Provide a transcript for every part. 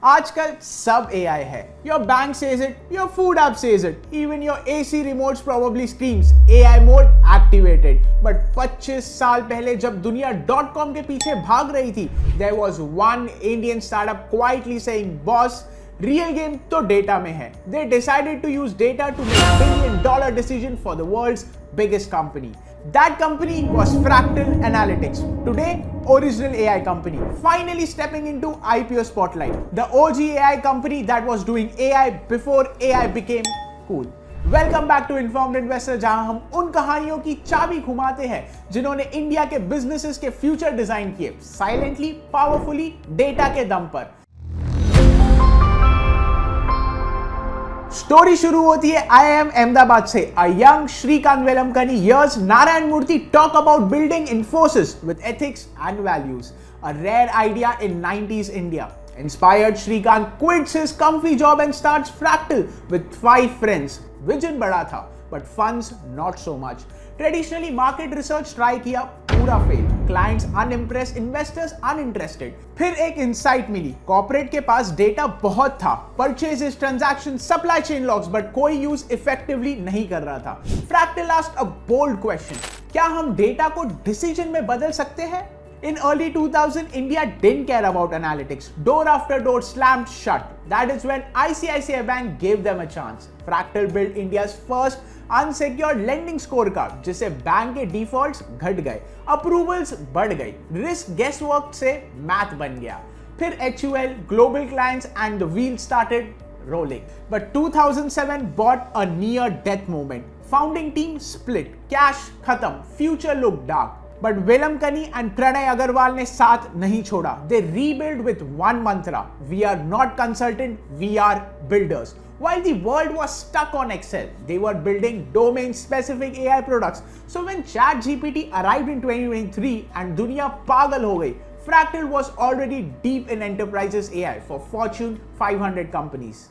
आजकल सब AI है. Your bank says it, your food app says it, even your AC remotes probably screams AI mode activated. But 25 साल पहले जब दुनिया .com के पीछे भाग रही थी, there was one Indian startup quietly saying, boss, real game तो डेटा में है. They decided to use data to make $1 billion decision for the world's biggest company. That company was Fractal Analytics. Today, original AI company, finally stepping into IPO spotlight. The OG AI company that was doing AI before AI became cool. Welcome back to Informed Investor, जहां हम उन कहानियों की चाबी घुमाते हैं जिन्होंने India के बिजनेसेस के फ्यूचर डिजाइन किए, साइलेंटली, पावरफुली, डेटा के दम पर. स्टोरी शुरू होती है IIM अहमदाबाद से. A young Shrikant Velamkani hears Narayan Murthy talk about building Infosys with ethics and values, a rare idea in 90s India. Inspired, Shrikant quits his comfy job and starts Fractal with 5 friends. Vision बड़ा था, but funds not so much. Traditionally market research try किया, पूरा fail. Clients unimpressed, investors uninterested. फिर एक insight मिली. Corporate के पास data बहुत था, purchases, transaction, supply chain logs, but कोई यूज इफेक्टिवली नहीं कर रहा था. Fractal asked a bold question, क्या हम डेटा को डिसीजन में बदल सकते हैं? In early 2000, India didn't care about analytics. Door after door slammed shut. That is when ICICI Bank gave them a chance. Fractal built India's first unsecured lending scorecard, जिससे bank के defaults घट गए, approvals बढ़ गई, risk guesswork से math बन गया. फिर HUL, global clients and the wheel started rolling. But 2007 brought a near death moment. Founding team split, cash खत्म, future looked dark. But Velamkani and Pranay Agarwal ने साथ नहीं छोड़ा. They rebuilt with one mantra: we are not consultant, we are builders. While the world was stuck on Excel, they were building domain-specific AI products. So when ChatGPT arrived in 2023 and दुनिया पागल हो गई, Fractal was already deep in enterprises AI for Fortune 500 companies.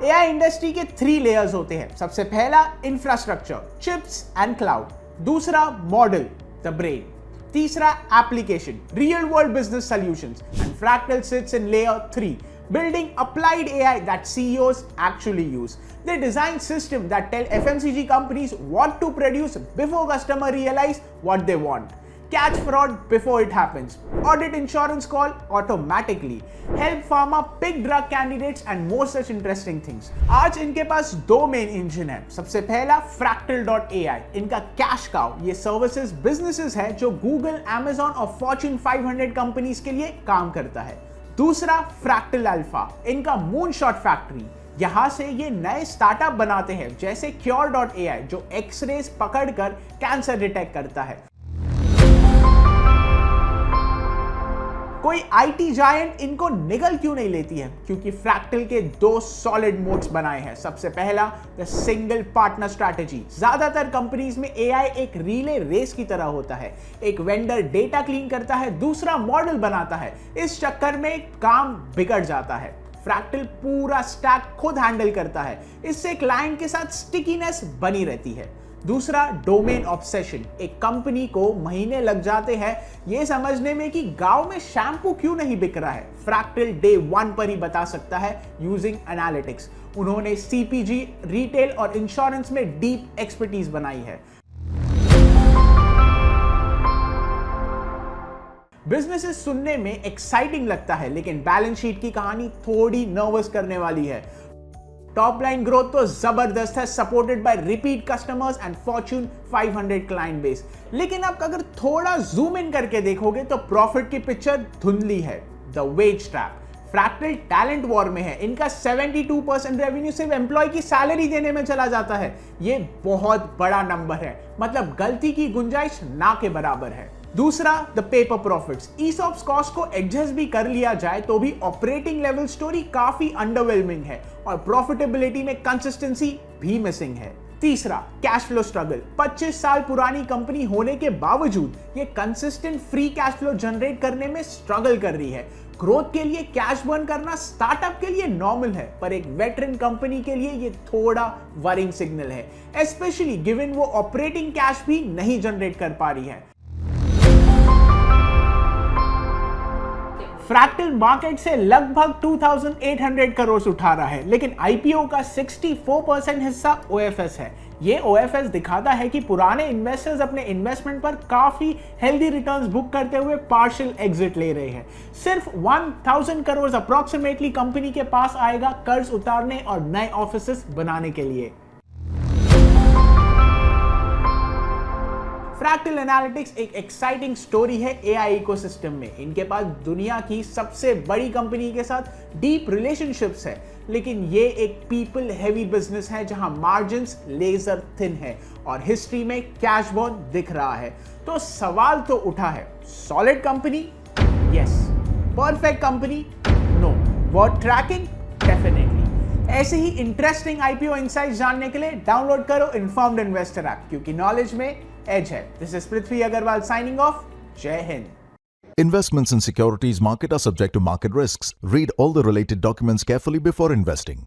AI industry के 3 layers होते हैं. सबसे पहला infrastructure, chips and cloud. दूसरा मॉडल, द ब्रेन. तीसरा application, real world business solutions. And fractal sits in layer 3, building applied AI that CEOs actually use. They design systems that tell FMCG companies what to produce before customers realize what they want. Catch fraud before it happens. Audit insurance call automatically. Help pharma pick drug candidates and more such interesting things. आज इनके पास 2 main engine है. सबसे पहला Fractal.ai, इनका cash cow. ये services businesses है जो Google, Amazon और Fortune 500 कंपनीज के लिए काम करता है. दूसरा Fractal Alpha, इनका मूनशॉट फैक्ट्री. यहां से ये नए स्टार्टअप बनाते हैं जैसे Cure.ai जो एक्सरेज पकड़कर कैंसर डिटेक्ट करता है. कोई आईटी जायंट इनको निगल क्यों नहीं लेती है? क्योंकि फ्रैक्टल के 2 सॉलिड मोड्स बनाए हैं. सबसे पहला द सिंगल पार्टनर स्ट्रैटेजी. ज्यादातर कंपनीज में एआई एक रिले रेस की तरह होता है. एक वेंडर डेटा क्लीन करता है, दूसरा मॉडल बनाता है. इस चक्कर में काम बिगड़ जाता है. फ्रैक्टल पूरा स्टैक खुद हैंडल करता है. इससे क्लाइंट के साथ स्टिकीनेस बनी रहती है. दूसरा डोमेन ऑब्सेशन. एक कंपनी को महीने लग जाते हैं ये समझने में कि गांव में शैम्पू क्यों नहीं बिक रहा है. फ्रैक्टल डे 1 पर ही बता सकता है यूजिंग एनालिटिक्स. उन्होंने CPG, रिटेल और इंश्योरेंस में डीप एक्सपर्टीज बनाई है. बिजनेसेस सुनने में एक्साइटिंग लगता है, लेकिन बैलेंस शीट की कहानी थोड़ी नर्वस करने वाली है. टॉप लाइन ग्रोथ तो जबरदस्त है, supported by repeat customers and Fortune 500 client base. लेकिन आप अगर थोड़ा जूम इन करके देखोगे तो प्रॉफिट की पिक्चर धुंधली है. The ways trap. Fractal talent war में है. इनका 72% रेवेन्यू सिर्फ एम्प्लॉय की सैलरी देने में चला जाता है. ये बहुत बड़ा नंबर है, मतलब गलती की गुंजाइश ना के बराबर है. दूसरा the paper profits. ESOPs cost को एडजस्ट भी कर लिया जाए तो भी ऑपरेटिंग लेवल स्टोरी काफी अंडरवेलमिंग है और प्रॉफिटेबिलिटी में कंसिस्टेंसी भी मिसिंग है. तीसरा कैश फ्लो स्ट्रगल. 25 साल पुरानी कंपनी होने के बावजूद ये consistent free cash flow generate करने में स्ट्रगल कर रही है. ग्रोथ के लिए कैश बर्न करना स्टार्टअप के लिए नॉर्मल है, पर एक वेटरन कंपनी के लिए ये थोड़ा वरिंग सिग्नल है, स्पेशली गिवन वो ऑपरेटिंग कैश भी नहीं जनरेट कर पा रही है. फ्रैक्टल मार्केट से लगभग 2800 करोड़ उठा रहा है, लेकिन आईपीओ का 64% हिस्सा ओएफएस है। ये ओएफएस दिखाता है कि पुराने इन्वेस्टर्स अपने इन्वेस्टमेंट पर काफी हेल्दी रिटर्न्स बुक करते हुए पार्शियल एग्जिट ले रहे हैं। सिर्फ 1000 करोड़ अप्रोक्सीमेटली कंपनी के पास आएगा कर्ज उतारने और नए ऑफिसेस बनाने के लिए। फ्रैक्टल एनालिटिक्स एक एक्साइटिंग स्टोरी है एआई इकोसिस्टम में। इनके पास दुनिया की सबसे बड़ी कंपनी के साथ डीप रिलेशनशिप्स है, लेकिन ये एक पीपल हेवी बिजनेस है जहां मार्जिन्स लेजर थिन है और हिस्ट्री में कैश बर्न दिख रहा है। तो सवाल तो उठा है, solid company yes, perfect company no, worth tracking definitely. ऐसे ही इंटरेस्टिंग आईपीओ इनसाइट्स जानने के लिए डाउनलोड करो इन्फॉर्म्ड इन्वेस्टर ऐप, क्योंकि नॉलेज में एज है। This is Prithvi Agarwal signing off. जय हिंद। Investments in securities market are subject to market risks. Read all the related documents carefully before investing.